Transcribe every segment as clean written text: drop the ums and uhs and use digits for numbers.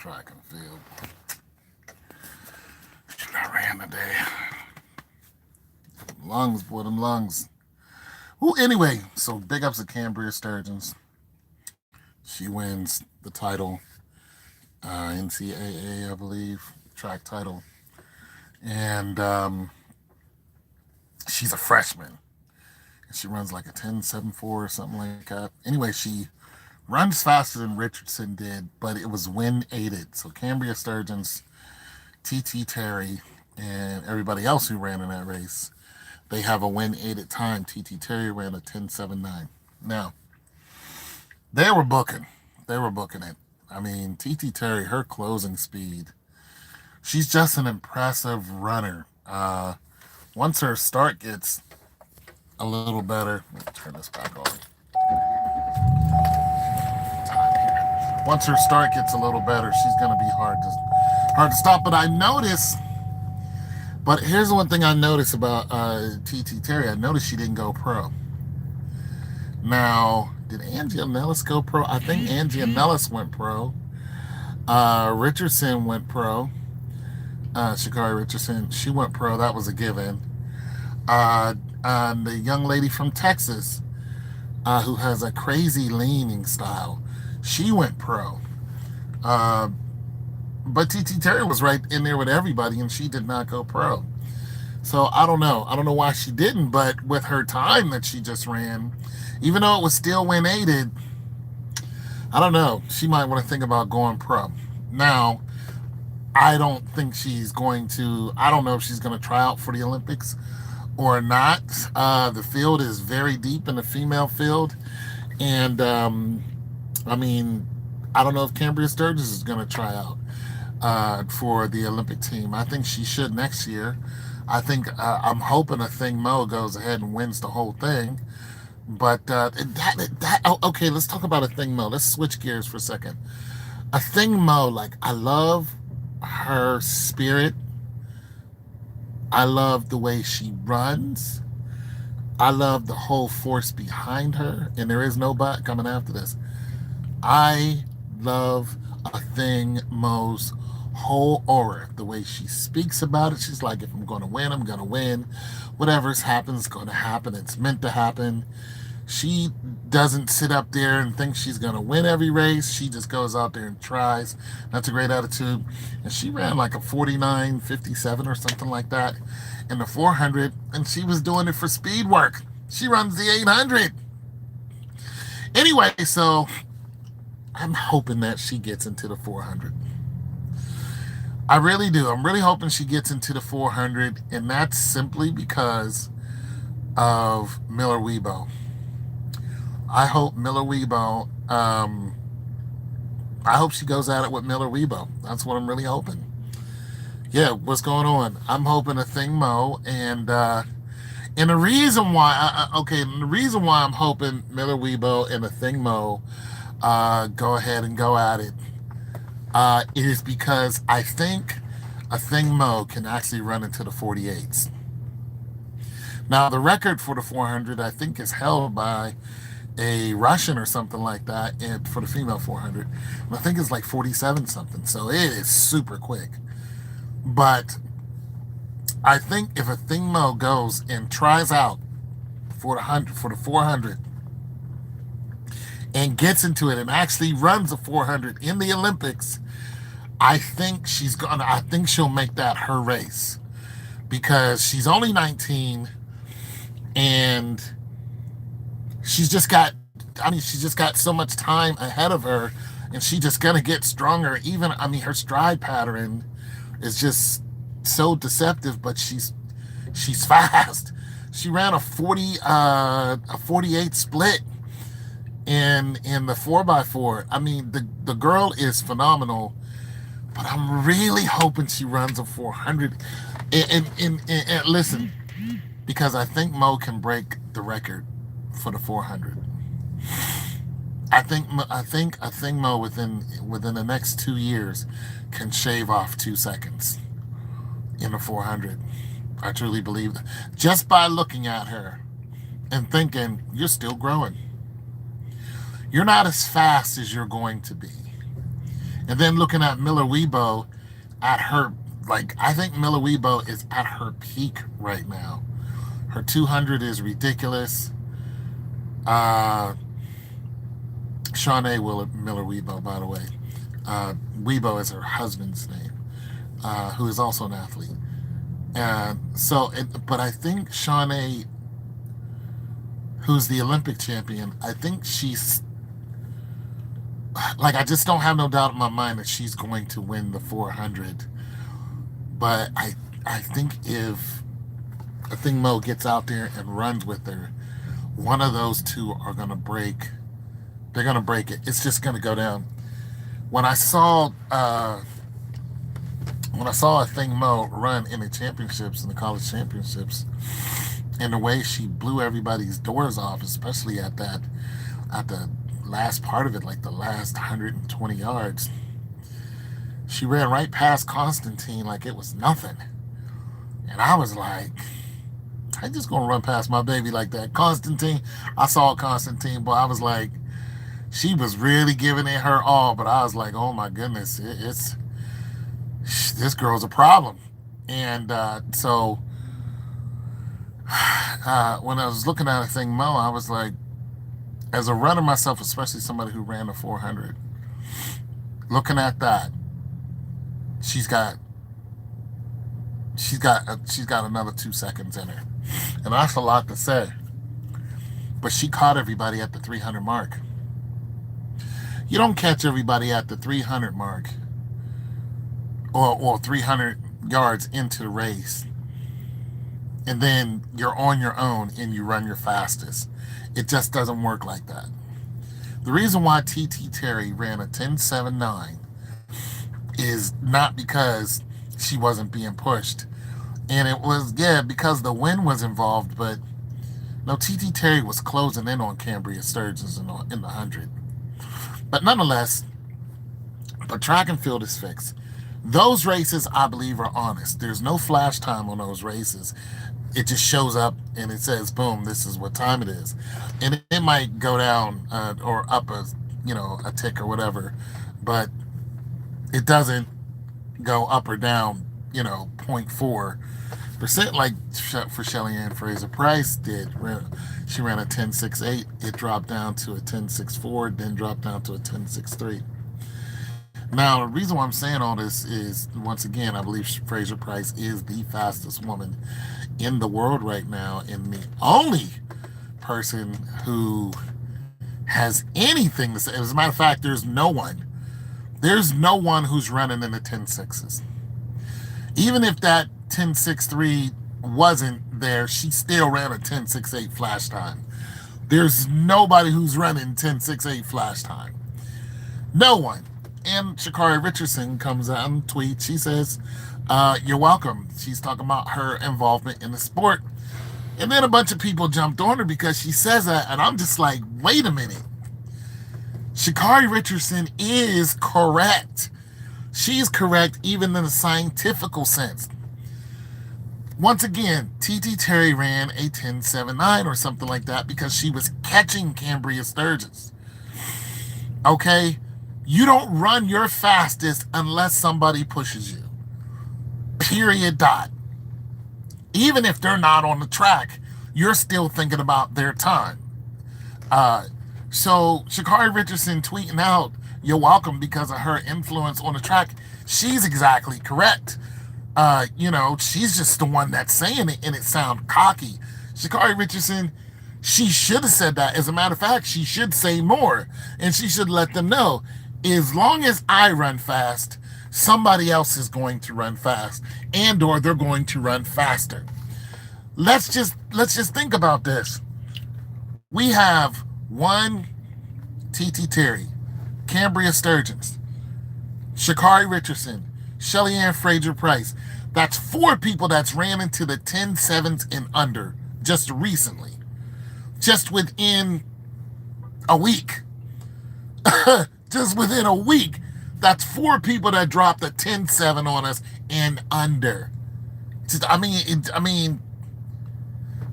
track and field. I ran today. Lungs, boy, them lungs. Well, anyway, so big ups to Cambria Sturgeons. She wins the title, NCAA, I believe, track title. And she's a freshman. She runs like a 10.74 or something like that. Anyway, she runs faster than Richardson did, but it was wind aided. So Cambria Sturgeons, TT Terry, and everybody else who ran in that race, they have a wind aided time. TT Terry ran a 10.79. Now, they were booking. They were booking it. I mean, TT Terry, her closing speed, she's just an impressive runner. Once her start gets a little better, let me turn this back on. Once her start gets a little better, she's going to be hard to stop. But I notice. But here's the one thing I noticed about TT Terry. I noticed she didn't go pro. Now, did Angie Nellis go pro? I think Angie Nellis went pro. Richardson went pro. Sha'Carri Richardson, she went pro. That was a given. The young lady from Texas, who has a crazy leaning style, she went pro. But TT Terry was right in there with everybody, and she did not go pro. So I don't know. I don't know why she didn't, but with her time that she just ran, even though it was still wind aided, I don't know. She might want to think about going pro. Now, I don't think she's going to. I don't know if she's going to try out for the Olympics or not. The field is very deep in the female field, and I mean, I don't know if Cambria Sturgis is going to try out for the Olympic team. I think she should next year. I think I'm hoping Athing Mu goes ahead and wins the whole thing. But okay, let's talk about Athing Mu. Let's switch gears for a second. Athing Mu, like, I love her spirit. I love the way she runs. I love the whole force behind her, and there is no but coming after this. I love Athing Mu's whole aura, the way she speaks about it. She's like, if I'm going to win, I'm going to win. Whatever's happened is going to happen. It's meant to happen. She doesn't sit up there and think she's going to win every race. She just goes out there and tries. That's a great attitude. And she ran like a 49.57 or something like that in the 400, and she was doing it for speed work. She runs the 800. Anyway, so I'm hoping that she gets into the 400. I really do. I'm really hoping she gets into the 400, and that's simply because of Miller Weibo. I hope Miller Weibo, I hope she goes at it with Miller Weibo. That's what I'm really hoping. Yeah, what's going on? I'm hoping Athing Mu, and the reason why, the reason why I'm hoping Miller Weibo and Athing Mu go ahead and go at it is because I think Athing Mu can actually run into the 48s. Now, the record for the 400, I think, is held by a Russian or something like that, and for the female 400. And I think it's like 47 something, so it is super quick. But I think if Athing Mu goes and tries out for the 400, and gets into it and actually runs a 400 in the Olympics, I think she'll make that her race, because she's only 19, and she's just got so much time ahead of her, and she's just gonna get stronger. Even, her stride pattern is just so deceptive, but she's fast. She ran a 48 split in the 4x4. The girl is phenomenal, but I'm really hoping she runs a 400. And listen, because I think Mo can break the record for the 400. I think Athing Mu within the next 2 years can shave off 2 seconds in the 400. I truly believe that, just by looking at her and thinking, you're still growing. You're not as fast as you're going to be. And then looking at Miller Weibo at her, like, I think Miller Weibo is at her peak right now. Her 200 is ridiculous. Uh, Shawnee Miller Weibo, by the way. Weibo is her husband's name, who is also an athlete. But I think Shawnee, who's the Olympic champion, I think she's like, I just don't have no doubt in my mind that she's going to win the 400. But I think Mo gets out there and runs with her, one of those two are gonna break. They're gonna break it. It's just gonna go down. When I saw Athing Mu run in the championships, in the college championships, and the way she blew everybody's doors off, especially at the last part of it, like the last 120 yards, she ran right past Constantine like it was nothing. And I was like, I just gonna run past my baby like that. Constantine, I saw Constantine, but I was like, she was really giving it her all, but I was like, oh my goodness, it's this girl's a problem. And when I was looking at Athing Mu, I was like, as a runner myself, especially somebody who ran a 400, looking at that, she's got another 2 seconds in her, and that's a lot to say. But she caught everybody at the 300 mark. You don't catch everybody at the 300 mark or 300 yards into the race, and then you're on your own and you run your fastest. It just doesn't work like that. The reason why TT Terry ran a 10.79 is not because she wasn't being pushed. And it was, because the wind was involved, but no, TT Terry was closing in on Cambria Sturgis in the 100. But nonetheless, the track and field is fixed. Those races, I believe, are honest. There's no flash time on those races. It just shows up and it says, boom, this is what time it is. And it might go down or up a tick or whatever, but it doesn't go up or down, 0.4% like for Shelly Ann Fraser Price did. She ran a 10.68. It dropped down to a 10.64, then dropped down to a 10.63. Now, the reason why I'm saying all this is, once again, I believe Fraser Price is the fastest woman in the world right now, and the only person who has anything to say. As a matter of fact, there's no one who's running in the 10.6s. Even if that 10.63 wasn't there, she still ran a 10.68 flash time. There's nobody who's running 10.68 flash time. No one. And Sha'Carri Richardson comes out and tweets. She says, you're welcome. She's talking about her involvement in the sport. And then a bunch of people jumped on her because she says that. And I'm just like, wait a minute. Sha'Carri Richardson is correct. She's correct even in a scientific sense. Once again, TT Terry ran a 10.79 or something like that because she was catching Cambria Sturgis. Okay? You don't run your fastest unless somebody pushes you. Period. Dot. Even if they're not on the track, you're still thinking about their time. So Sha'Carri Richardson tweeting out, you're welcome because of her influence on the track. She's exactly correct. She's just the one that's saying it and it sounds cocky. Sha'Carri Richardson, she should have said that. As a matter of fact, she should say more and she should let them know, as long as I run fast, somebody else is going to run fast or they're going to run faster. Let's just think about this. We have one TT Terry, Cambria Sturgis, Sha'Carri Richardson, Shelly Ann Fraser Price. That's 4 people that's ran into the 10.7s and under just recently. Just within a week. Just within a week. That's 4 people that dropped a 10.7 on us and under.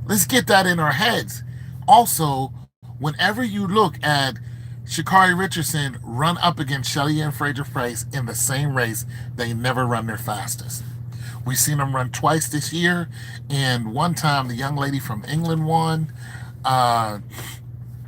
Let's get that in our heads. Also, whenever you look at Sha'Carri Richardson run up against Shelly Ann Fraser-Pryce in the same race. They never run their fastest. We've seen them run twice this year, and one time the young lady from England won. Uh,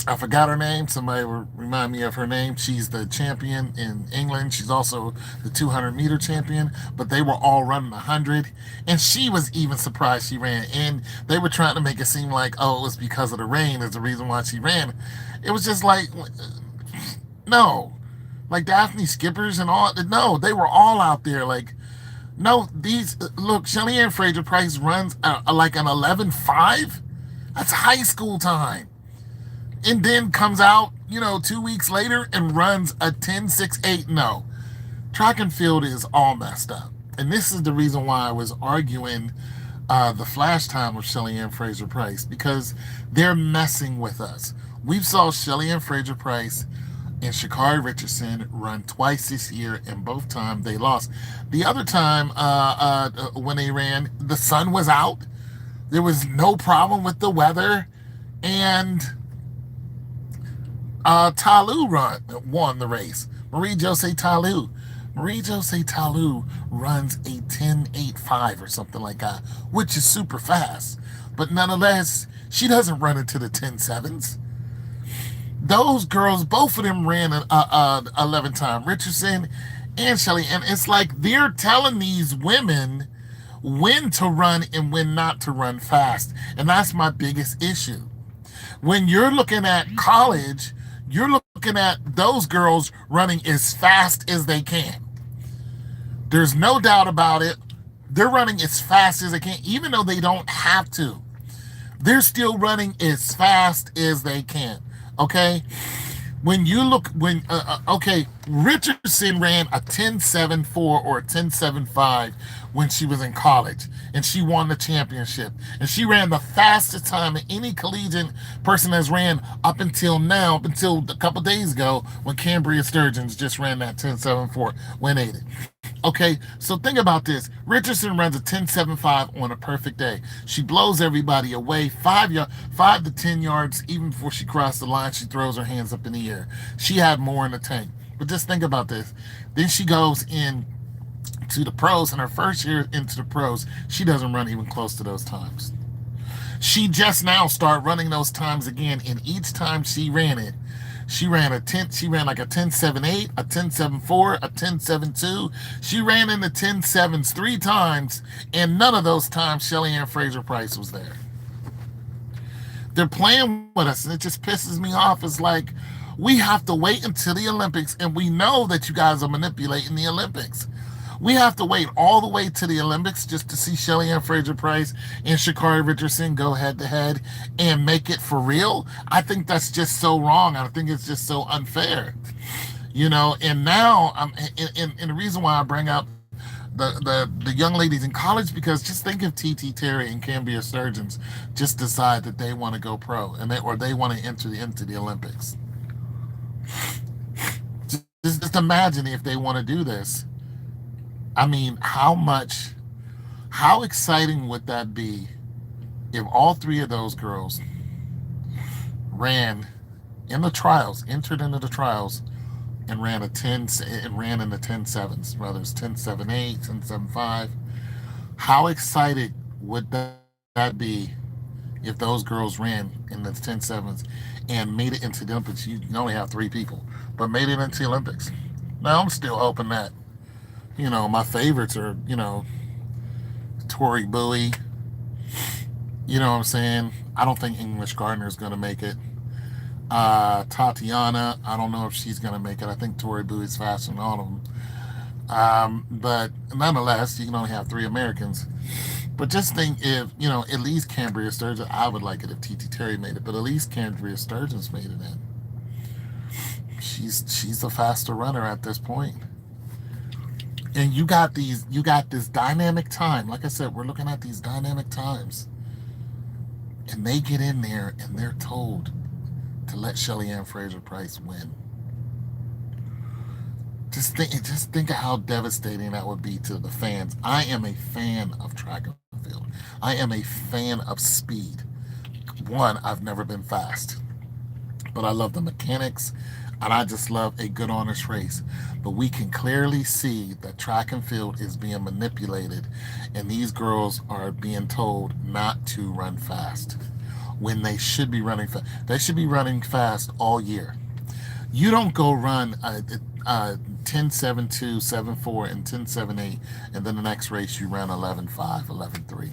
I forgot her name. Somebody will remind me of her name. She's the champion in England. She's also the 200-meter champion. But they were all running 100, and she was even surprised she ran. And they were trying to make it seem like, oh, it was because of the rain is the reason why she ran. It was just like, no, like Daphne Skippers and all. No, they were all out there. Like, no, these look. Shelly Ann Fraser-Pryce runs like an 11:5. That's high school time, and then comes out, 2 weeks later and runs a 10.68. No, track and field is all messed up, and this is the reason why I was arguing the flash time of Shelly Ann Fraser-Pryce, because they're messing with us. We saw Shelly Ann Fraser-Pryce and Sha'Carri Richardson run twice this year, and both times they lost. The other time when they ran, the sun was out. There was no problem with the weather, and won the race. Marie-Josée Talu. Marie-Josée Talu runs a 10.85 or something like that, which is super fast. But nonetheless, she doesn't run into the 10.7s. Those girls, both of them ran an 11 time, Richardson and Shelly. And it's like they're telling these women when to run and when not to run fast. And that's my biggest issue. When you're looking at college, you're looking at those girls running as fast as they can. There's no doubt about it. They're running as fast as they can, even though they don't have to. They're still running as fast as they can. Okay, Richardson ran a 10.74 or a 10.75 when she was in college, and she won the championship. And she ran the fastest time that any collegiate person has ran up until now, up until a couple days ago when Cambria Sturgeons just ran that 10.74 when aided. Okay, so think about this. Richardson runs a 10.75 on a perfect day. She blows everybody away 5 to 10 yards. Even before she crossed the line, she throws her hands up in the air. She had more in the tank. But just think about this. Then she goes in to the pros, and her first year into the pros, she doesn't run even close to those times. She just now started running those times again, and each time she ran it, she ran like a 10.78, a 10.74, a 10.72. She ran in the 10.7s 3 times, and none of those times Shelly Ann Fraser-Pryce was there. They're playing with us, and it just pisses me off. It's like, we have to wait until the Olympics, and we know that you guys are manipulating the Olympics. We have to wait all the way to the Olympics just to see Shelly Ann Fraser-Pryce and Sha'Carri Richardson go head-to-head and make it for real. I think that's just so wrong. I think it's just so unfair. And now, and the reason why I bring up the young ladies in college, because just think if TT Terry and Cambria Sturgeons just decide that they want to go pro, or they want to enter into the Olympics. Just imagine if they want to do this. I mean, how exciting would that be if all 3 of those girls ran in the trials, entered into the trials, and ran in the 10.7s, whether it's 10.78, 10.75. How excited would that be if those girls ran in the 10.7s and made it into the Olympics? You only have 3 people, but made it into the Olympics. Now, I'm still hoping that, my favorites are, Tori Bowie. You know what I'm saying? I don't think English Gardner is going to make it. Tatiana, I don't know if she's going to make it. I think Tori Bowie's faster than all of them. But nonetheless, you can only have 3 Americans. But just think if, at least Cambria Sturgeon, I would like it if TT Terry made it, but at least Cambria Sturgeon's made it in. She's a faster runner at this point. And you got this dynamic time. Like I said, we're looking at these dynamic times. And they get in there and they're told to let Shelly Ann Fraser-Pryce win. Just think of how devastating that would be to the fans. I am a fan of track and field. I am a fan of speed. One, I've never been fast, but I love the mechanics. And I just love a good honest race. But we can clearly see that track and field is being manipulated, and these girls are being told not to run fast when they should be running fast. They should be running fast all year. You don't go run a 10.72, 7.4, and 10.78, and then the next race you run 11.5, 11.3.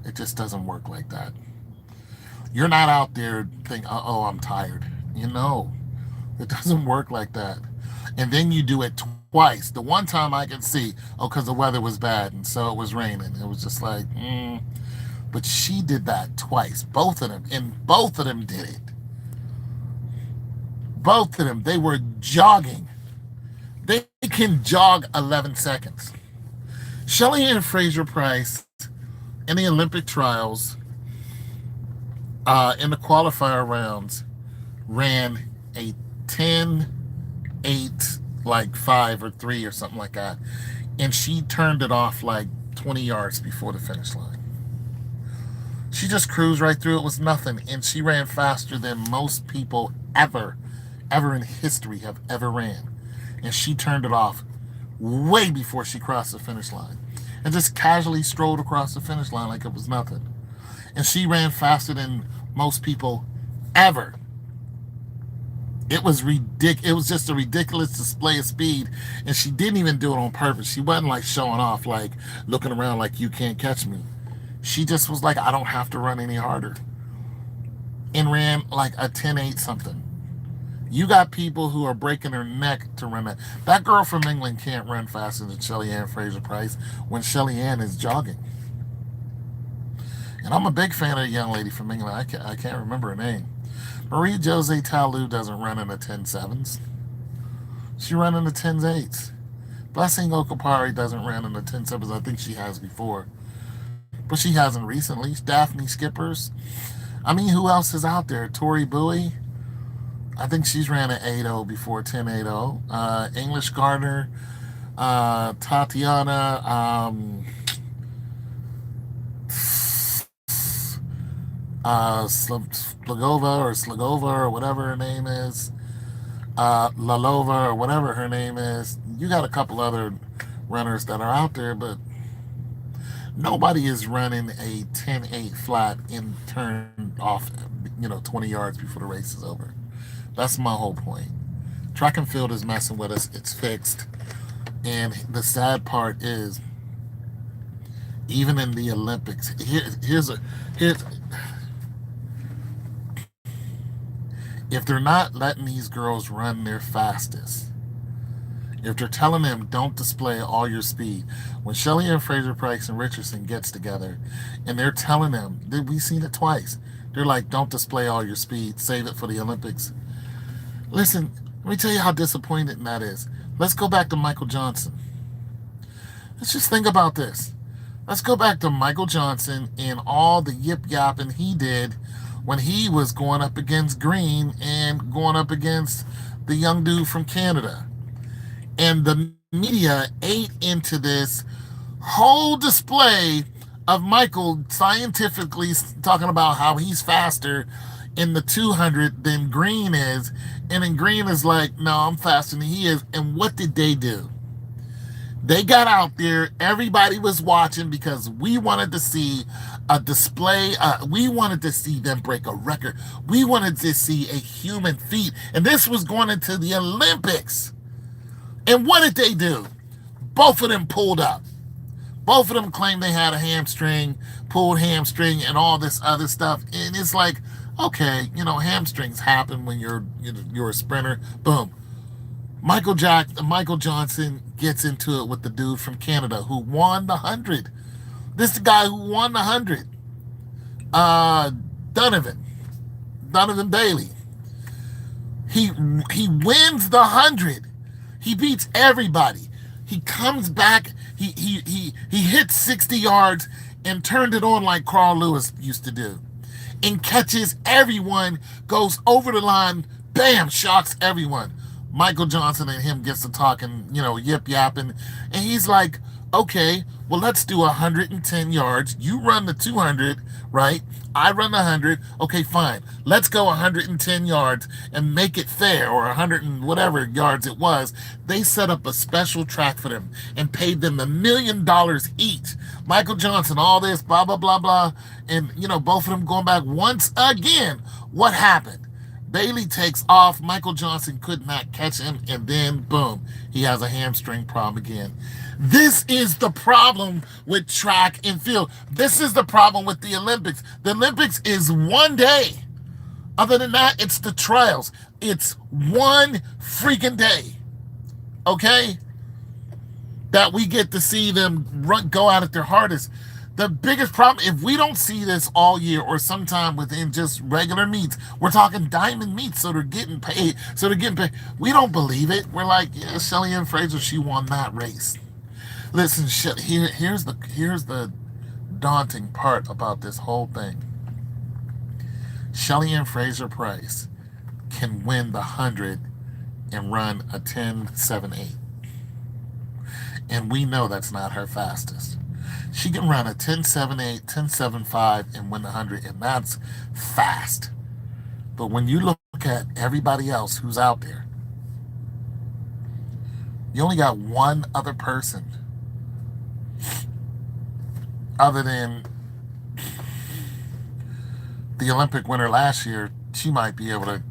It just doesn't work like that. You're not out there thinking, oh, I'm tired. It doesn't work like that. And then you do it twice. The one time I could see, because the weather was bad and so it was raining. It was just like, But she did that twice, both of them, and both of them did it. Both of them, they were jogging. They can jog 11 seconds. Shelly-Ann Fraser-Pryce in the Olympic trials, in the qualifier rounds, ran a 10.8, like 5 or 3 or something like that. And she turned it off like 20 yards before the finish line. She just cruised right through. It was nothing. And she ran faster than most people ever in history have ever ran. And she turned it off way before she crossed the finish line. And just casually strolled across the finish line like it was nothing. And she ran faster than most people ever. It was ridiculous. It was just a ridiculous display of speed, and she didn't even do it on purpose. She wasn't like showing off, like looking around like you can't catch me. She just was like, I don't have to run any harder, and ran like a 10.8 something. You got people who are breaking their neck to run that. That girl from England can't run faster than Shelly-Ann Fraser-Pryce when Shelly-Ann is jogging. And I'm a big fan of a young lady from England. I can't remember her name. Marie-Josée Tallou doesn't run in the 10.7s. She ran in the 10.8s. Blessing Okapari doesn't run in the 10.7s. I think she has before. But she hasn't recently. Daphne Skippers. I mean, who else is out there? Tori Bowie. I think she's ran an 8.0 before 10.80. English Gardner. Tatiana. Slagova or whatever her name is, Lalova or whatever her name is. You got a couple other runners that are out there, but nobody is running a 10.8 flat and turned off, 20 yards before the race is over. That's my whole point. Track and field is messing with us. It's fixed. And the sad part is, even in the Olympics, if they're not letting these girls run their fastest, if they're telling them don't display all your speed, when Shelly-Ann Fraser-Pryce and Richardson gets together and they're telling them, we've seen it twice, they're like, don't display all your speed, save it for the Olympics. Listen, let me tell you how disappointing that is. Let's go back to Michael Johnson. Let's just think about this. Let's go back to Michael Johnson and all the yip-yapping he did when he was going up against Green and going up against the young dude from Canada. And the media ate into this whole display of Michael scientifically talking about how he's faster in the 200 than Green is. And then Green is like, no, I'm faster than he is. And what did they do? They got out there. Everybody was watching because we wanted to see a display. We wanted to see them break a record. We wanted to see a human feat. And this was going into the Olympics. And what did they do? Both of them pulled up. Both of them claimed they had a hamstring, pulled hamstring, and all this other stuff. And it's like, okay, hamstrings happen when you're a sprinter. Boom. Michael Johnson gets into it with the dude from Canada who won the 100. This is the guy who won the 100. Donovan Bailey. He wins the 100. He beats everybody. He comes back. He hits 60 yards and turned it on like Carl Lewis used to do, and catches everyone, goes over the line, bam, shocks everyone. Michael Johnson and him gets to talking, yip-yapping, and he's like, okay, Well, let's do 110 yards. You run the 200, right? I run the 100. Okay, fine. Let's go 110 yards and make it fair, or 100 and whatever yards it was. They set up a special track for them and paid them $1 million each. Michael Johnson, all this, blah, blah, blah, blah. And, both of them going back once again. What happened? Bailey takes off. Michael Johnson could not catch him, and then boom, he has a hamstring problem again. This is the problem with track and field. This is the problem with the Olympics. The Olympics is one day. Other than that, it's the trials. It's one freaking day. Okay? That we get to see them go out at their hardest. The biggest problem, if we don't see this all year or sometime within just regular meets, we're talking diamond meets, so they're getting paid. We don't believe it. We're like, yeah, Shelly-Ann Fraser, she won that race. Listen, here's the daunting part about this whole thing. Shelly-Ann Fraser Pryce can win the 100 and run a 10.78. And we know that's not her fastest. She can run a 10.78, 10.75, and win the 100, and that's fast. But when you look at everybody else who's out there, you only got one other person other than the Olympic winner last year. She might be able to,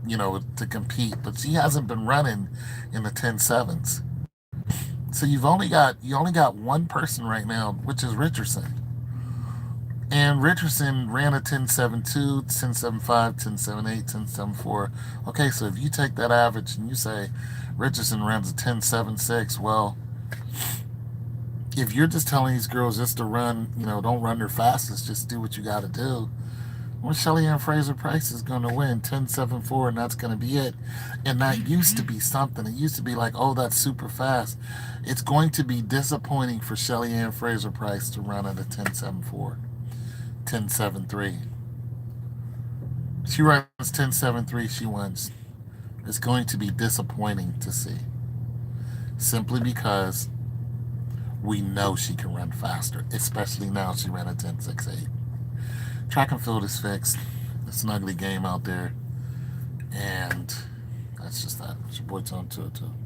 to compete, but she hasn't been running in the 10.7s. So you only got one person right now, which is Richardson. And Richardson ran a 10.72, 10.75, 10.78, 10.74. Okay, so if you take that average and you say Richardson runs a 10.76, well, if you're just telling these girls just to run, don't run their fastest, just do what you got to do, well, Shelly-Ann Fraser Pryce is going to win 10.74, and that's going to be it. And that used to be something. It used to be like, oh, that's super fast. It's going to be disappointing for Shelly-Ann Fraser Pryce to run at a 10.74, 10.73. She runs 10.73, she wins. It's going to be disappointing to see, simply because we know she can run faster, especially now she ran a 10.68. Track and field is fixed. It's an ugly game out there. And that's just that. It's your boy Tone 202.